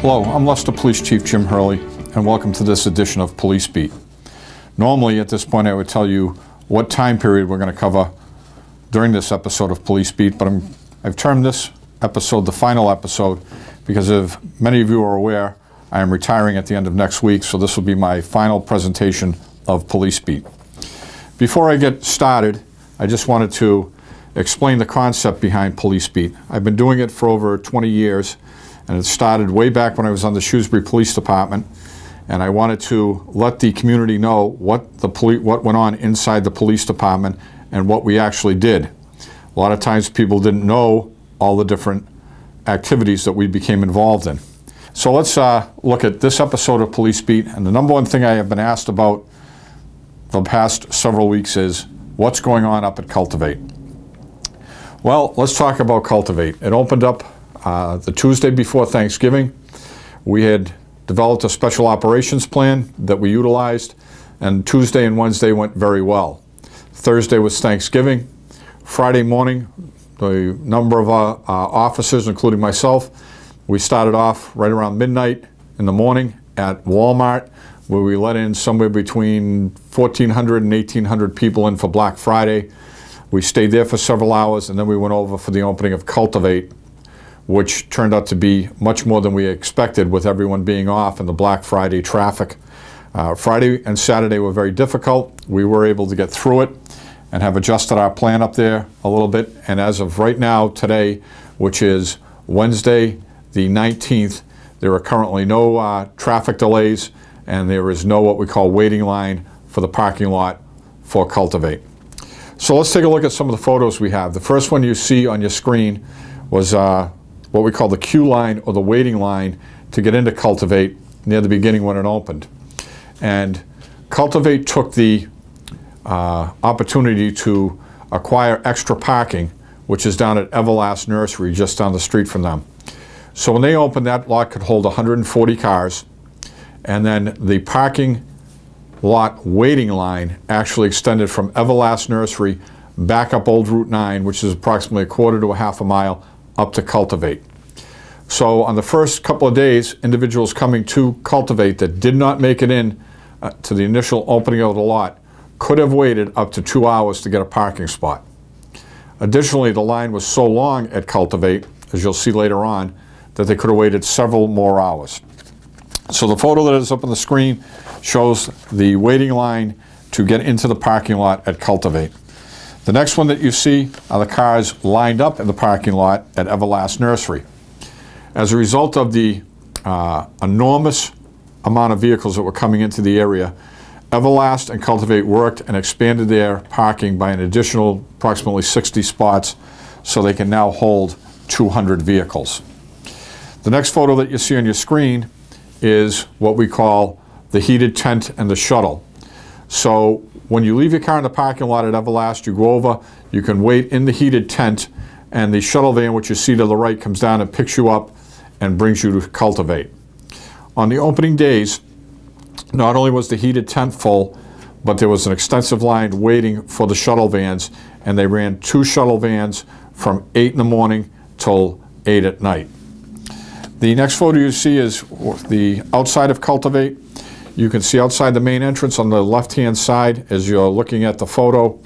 Hello, I'm Leicester Police Chief Jim Hurley, and welcome to this edition of Police Beat. Normally, at this point, I would tell you what time period we're going to cover during this episode of Police Beat, but I've termed this episode the final episode because, if many of you are aware, I am retiring at the end of next week, so this will be my final presentation of Police Beat. Before I get started, I just wanted to explain the concept behind Police Beat. I've been doing it for over 20 years, and it started way back when I was on the Shrewsbury Police Department, and I wanted to let the community know what went on inside the police department and what we actually did. A lot of times people didn't know all the different activities that we became involved in. So let's look at this episode of Police Beat, and the number one thing I have been asked about the past several weeks is what's going on up at Cultivate. Well, let's talk about Cultivate. It opened up the Tuesday before Thanksgiving. We had developed a special operations plan that we utilized, and Tuesday and Wednesday went very well. Thursday was Thanksgiving. Friday morning, the number of officers, including myself, we started off right around midnight in the morning at Walmart, where we let in somewhere between 1,400 and 1,800 people in for Black Friday. We stayed there for several hours, and then we went over for the opening of Cultivate, which turned out to be much more than we expected with everyone being off and the Black Friday traffic. Friday and Saturday were very difficult. We were able to get through it and have adjusted our plan up there a little bit. And as of right now, today, which is Wednesday the 19th, there are currently no traffic delays, and there is no what we call waiting line for the parking lot for Cultivate. So let's take a look at some of the photos we have. The first one you see on your screen was what we call the queue line, or the waiting line, to get into Cultivate near the beginning when it opened. And Cultivate took the opportunity to acquire extra parking, which is down at Everlast Nursery, just down the street from them. So when they opened, that lot could hold 140 cars, and then the parking lot waiting line actually extended from Everlast Nursery back up Old Route 9, which is approximately a quarter to a half a mile, up to Cultivate. So on the first couple of days, individuals coming to Cultivate that did not make it in to the initial opening of the lot could have waited up to 2 hours to get a parking spot. Additionally, the line was so long at Cultivate, as you'll see later on, that they could have waited several more hours. So the photo that is up on the screen shows the waiting line to get into the parking lot at Cultivate. The next one that you see are the cars lined up in the parking lot at Everlast Nursery. As a result of the enormous amount of vehicles that were coming into the area, Everlast and Cultivate worked and expanded their parking by an additional approximately 60 spots, so they can now hold 200 vehicles. The next photo that you see on your screen is what we call the heated tent and the shuttle. So when you leave your car in the parking lot at Everlast, you go over, you can wait in the heated tent, and the shuttle van, which you see to the right, comes down and picks you up and brings you to Cultivate. On the opening days, not only was the heated tent full, but there was an extensive line waiting for the shuttle vans, and they ran 2 shuttle vans from 8 in the morning till 8 at night. The next photo you see is the outside of Cultivate. You can see outside the main entrance on the left-hand side, as you're looking at the photo,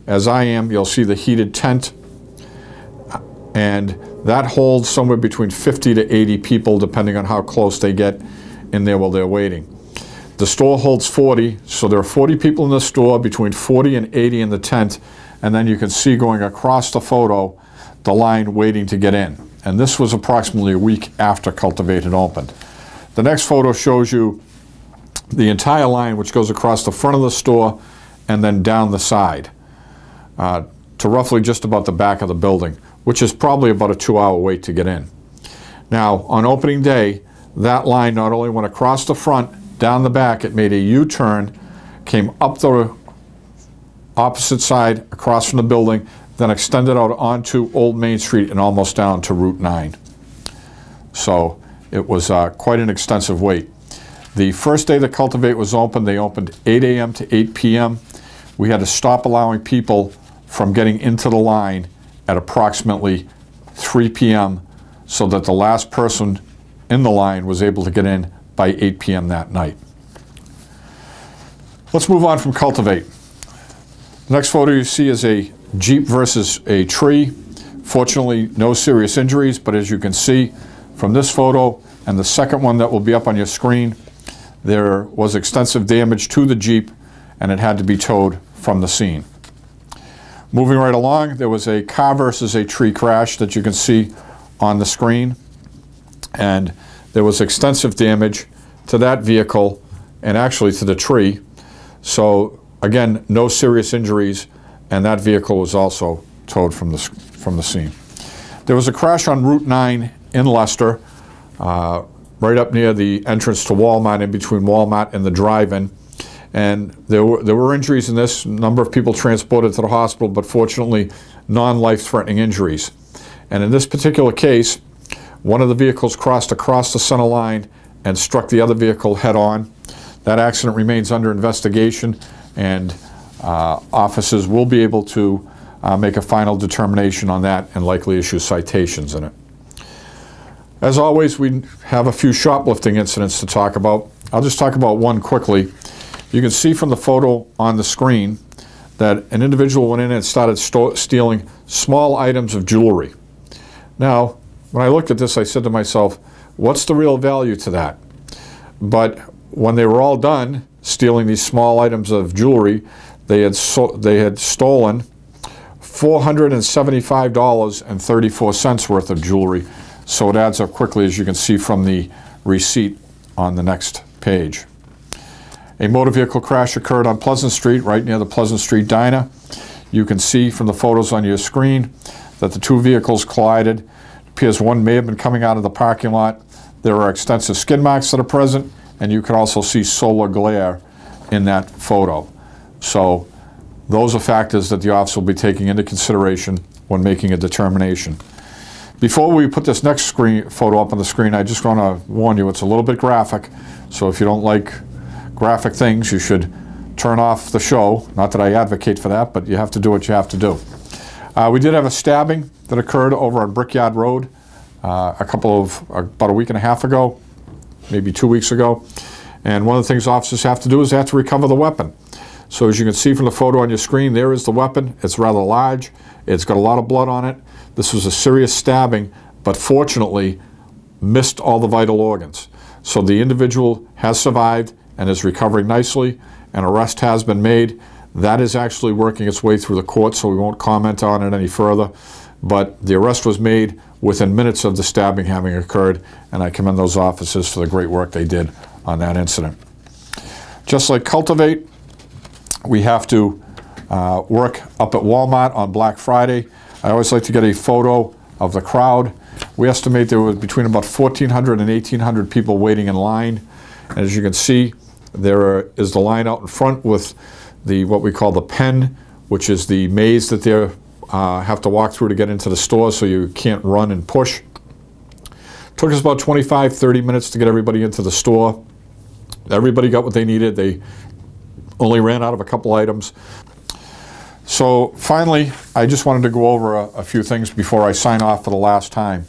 as I am, you'll see the heated tent, and that holds somewhere between 50 to 80 people, depending on how close they get in there while they're waiting. The store holds 40, so there are 40 people in the store, between 40 and 80 in the tent, and then you can see going across the photo the line waiting to get in. And this was approximately a week after Cultivate had opened. The next photo shows you the entire line, which goes across the front of the store and then down the side to roughly just about the back of the building, which is probably about a 2-hour wait to get in. Now, on opening day, that line not only went across the front, down the back, it made a U-turn, came up the opposite side across from the building, then extended out onto Old Main Street and almost down to Route 9. So it was quite an extensive wait. The first day that Cultivate was open, they opened 8 a.m. to 8 p.m. We had to stop allowing people from getting into the line at approximately 3 p.m. so that the last person in the line was able to get in by 8 p.m. that night. Let's move on from Cultivate. The next photo you see is a Jeep versus a tree. Fortunately, no serious injuries, but as you can see from this photo and the second one that will be up on your screen, there was extensive damage to the Jeep and it had to be towed from the scene. Moving right along, there was a car versus a tree crash that you can see on the screen, and there was extensive damage to that vehicle and actually to the tree. So again, no serious injuries, and that vehicle was also towed from the scene. There was a crash on Route 9 in Leicester, right up near the entrance to Walmart, in between Walmart and the drive-in. And there were injuries in this, a number of people transported to the hospital, but fortunately non-life-threatening injuries. And in this particular case, one of the vehicles crossed across the center line and struck the other vehicle head-on. That accident remains under investigation, and officers will be able to make a final determination on that and likely issue citations in it. As always, we have a few shoplifting incidents to talk about. I'll just talk about one quickly. You can see from the photo on the screen that an individual went in and started stealing small items of jewelry. Now, when I looked at this, I said to myself, what's the real value to that? But when they were all done stealing these small items of jewelry, they had stolen $475.34 worth of jewelry. So it adds up quickly, as you can see from the receipt on the next page. A motor vehicle crash occurred on Pleasant Street, right near the Pleasant Street Diner. You can see from the photos on your screen that the two vehicles collided. It appears one may have been coming out of the parking lot. There are extensive skid marks that are present, and you can also see solar glare in that photo. So those are factors that the officer will be taking into consideration when making a determination. Before we put this next photo up on the screen, I just want to warn you, it's a little bit graphic, so if you don't like graphic things, you should turn off the show. Not that I advocate for that, but you have to do what you have to do. We did have a stabbing that occurred over on Brickyard Road about a week and a half ago, maybe 2 weeks ago. And one of the things officers have to do is they have to recover the weapon. So as you can see from the photo on your screen, there is the weapon. It's rather large. It's got a lot of blood on it. This was a serious stabbing, but fortunately missed all the vital organs. So the individual has survived and is recovering nicely. An arrest has been made. That is actually working its way through the court, so we won't comment on it any further. But the arrest was made within minutes of the stabbing having occurred, and I commend those officers for the great work they did on that incident. Just like Cultivate, we have to work up at Walmart on Black Friday. I always like to get a photo of the crowd. We estimate there was between about 1,400 and 1,800 people waiting in line. And as you can see, there is the line out in front with what we call the pen, which is the maze that they have to walk through to get into the store, so you can't run and push. Took us about 25-30 minutes to get everybody into the store. Everybody got what they needed. They only ran out of a couple items. So finally, I just wanted to go over a few things before I sign off for the last time.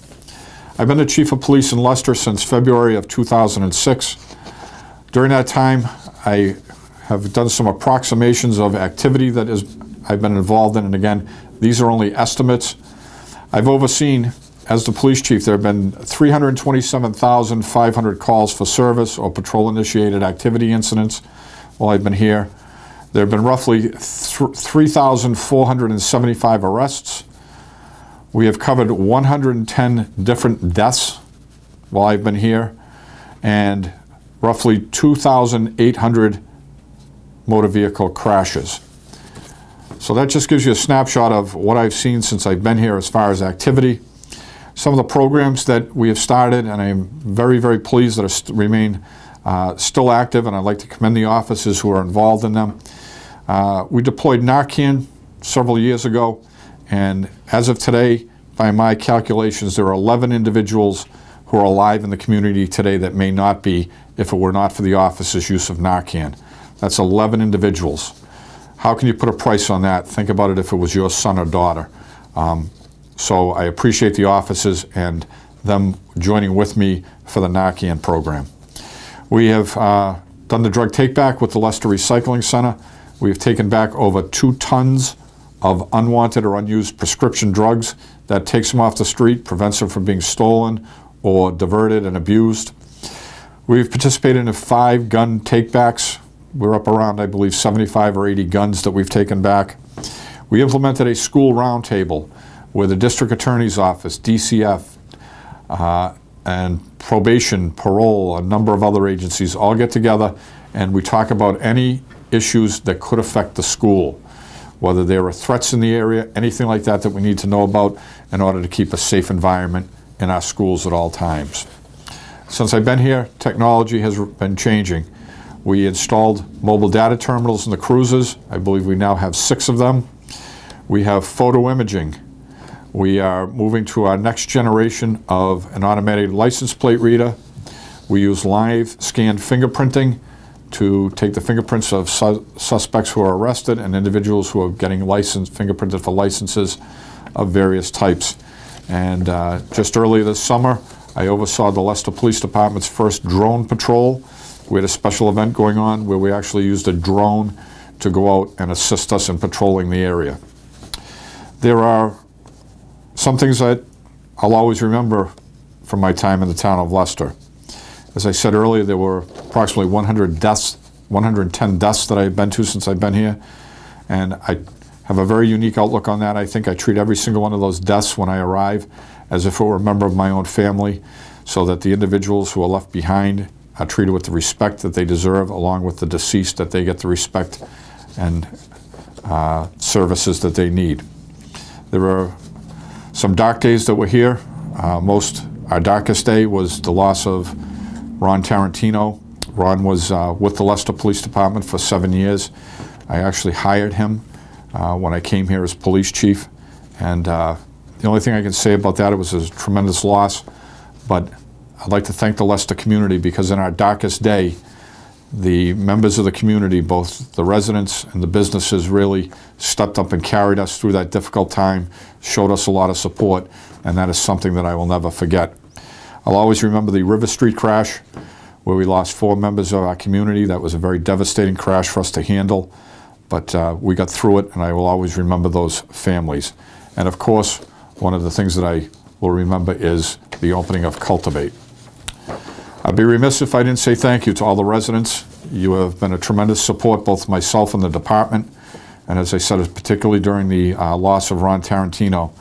I've been the Chief of Police in Leicester since February of 2006. During that time, I have done some approximations of activity that I've been involved in, and again, these are only estimates. I've overseen, as the police chief, there have been 327,500 calls for service or patrol-initiated activity incidents while I've been here. There have been roughly 3,475 arrests. We have covered 110 different deaths while I've been here, and roughly 2,800 motor vehicle crashes. So that just gives you a snapshot of what I've seen since I've been here as far as activity. Some of the programs that we have started, and I'm very, very pleased that remain still active, and I'd like to commend the officers who are involved in them. We deployed Narcan several years ago, and as of today, by my calculations, there are 11 individuals who are alive in the community today that may not be if it were not for the officers' use of Narcan. That's 11 individuals. How can you put a price on that? Think about it if it was your son or daughter. So I appreciate the officers and them joining with me for the Narcan program. We have done the drug take-back with the Leicester Recycling Center. We've taken back over 2 tons of unwanted or unused prescription drugs. That takes them off the street, prevents them from being stolen or diverted and abused. We've participated in 5 gun take-backs. We're up around, I believe, 75 or 80 guns that we've taken back. We implemented a school roundtable where the district attorney's office, DCF, and probation, parole, a number of other agencies all get together and we talk about any issues that could affect the school, whether there are threats in the area, anything like that that we need to know about in order to keep a safe environment in our schools at all times. Since I've been here, technology has been changing. We installed mobile data terminals in the cruisers. I believe we now have 6 of them. We have photo imaging. We are moving to our next generation of an automated license plate reader. We use live scanned fingerprinting to take the fingerprints of suspects who are arrested and individuals who are getting fingerprinted for licenses of various types. And just earlier this summer, I oversaw the Leicester Police Department's first drone patrol. We had a special event going on where we actually used a drone to go out and assist us in patrolling the area. There are some things that I'll always remember from my time in the town of Leicester. As I said earlier, there were approximately 110 deaths that I've been to since I've been here, and I have a very unique outlook on that. I think I treat every single one of those deaths when I arrive as if it were a member of my own family, so that the individuals who are left behind are treated with the respect that they deserve, along with the deceased, that they get the respect and services that they need. There are some dark days that were here. Our darkest day was the loss of Ron Tarantino. Ron was with the Leicester Police Department for 7 years. I actually hired him when I came here as police chief, and the only thing I can say about that, it was a tremendous loss, but I'd like to thank the Leicester community, because in our darkest day, the members of the community, both the residents and the businesses, really stepped up and carried us through that difficult time, showed us a lot of support, and that is something that I will never forget. I'll always remember the River Street crash, where we lost 4 members of our community. That was a very devastating crash for us to handle, but we got through it, and I will always remember those families. And of course, one of the things that I will remember is the opening of Cultivate. I'd be remiss if I didn't say thank you to all the residents. You have been a tremendous support, both myself and the department, and as I said, particularly during the loss of Ron Tarantino.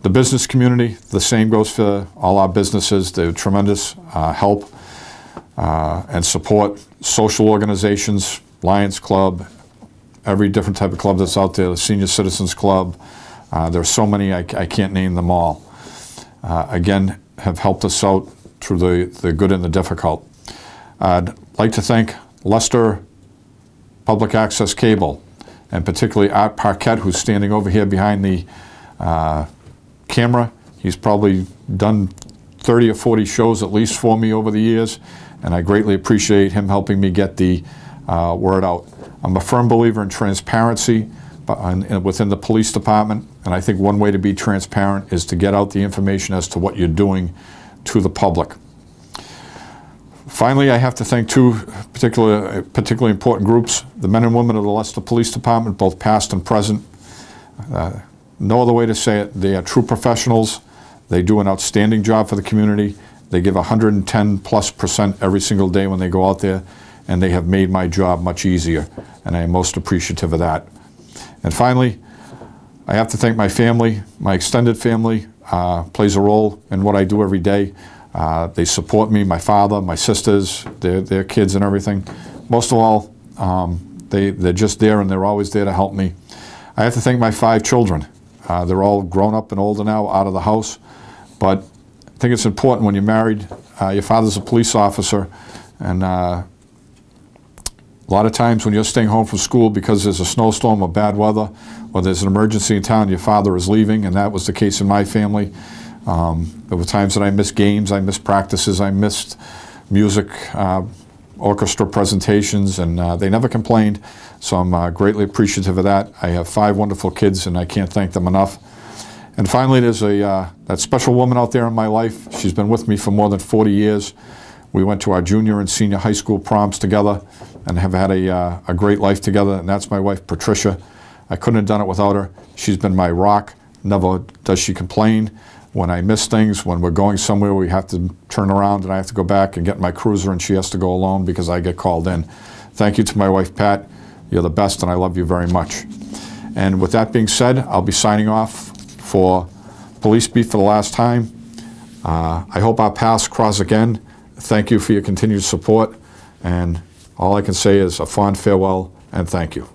The business community, the same goes for all our businesses. They're tremendous help and support. Social organizations, Lions Club, every different type of club that's out there, the Senior Citizens Club. There are so many, I can't name them all. Again, have helped us out through the good and the difficult. I'd like to thank Leicester Public Access Cable, and particularly Art Parquette, who's standing over here behind the camera. He's probably done 30 or 40 shows at least for me over the years, and I greatly appreciate him helping me get the word out. I'm a firm believer in transparency within the police department, and I think one way to be transparent is to get out the information as to what you're doing to the public. Finally, I have to thank 2 particularly important groups, the men and women of the Leicester Police Department, both past and present. No other way to say it. They are true professionals. They do an outstanding job for the community. They give 110+% every single day when they go out there, and they have made my job much easier, and I am most appreciative of that. And finally, I have to thank my family. My extended family plays a role in what I do every day. They support me, my father, my sisters, their kids and everything. Most of all, they're just there, and they're always there to help me. I have to thank my 5 children. They're all grown up and older now, out of the house, but I think it's important when you're married, your father's a police officer, and a lot of times when you're staying home from school because there's a snowstorm or bad weather, or there's an emergency in town, your father is leaving, and that was the case in my family. There were times that I missed games, I missed practices, I missed music, orchestra presentations, and they never complained, so I'm greatly appreciative of that. I have 5 wonderful kids, and I can't thank them enough. And finally, there's that special woman out there in my life. She's been with me for more than 40 years. We went to our junior and senior high school proms together and have had a great life together, and that's my wife, Patricia. I couldn't have done it without her. She's been my rock. Never does she complain. When I miss things, when we're going somewhere, we have to turn around and I have to go back and get my cruiser and she has to go alone because I get called in. Thank you to my wife, Pat. You're the best and I love you very much. And with that being said, I'll be signing off for Police Beat for the last time. I hope our paths cross again. Thank you for your continued support. And all I can say is a fond farewell and thank you.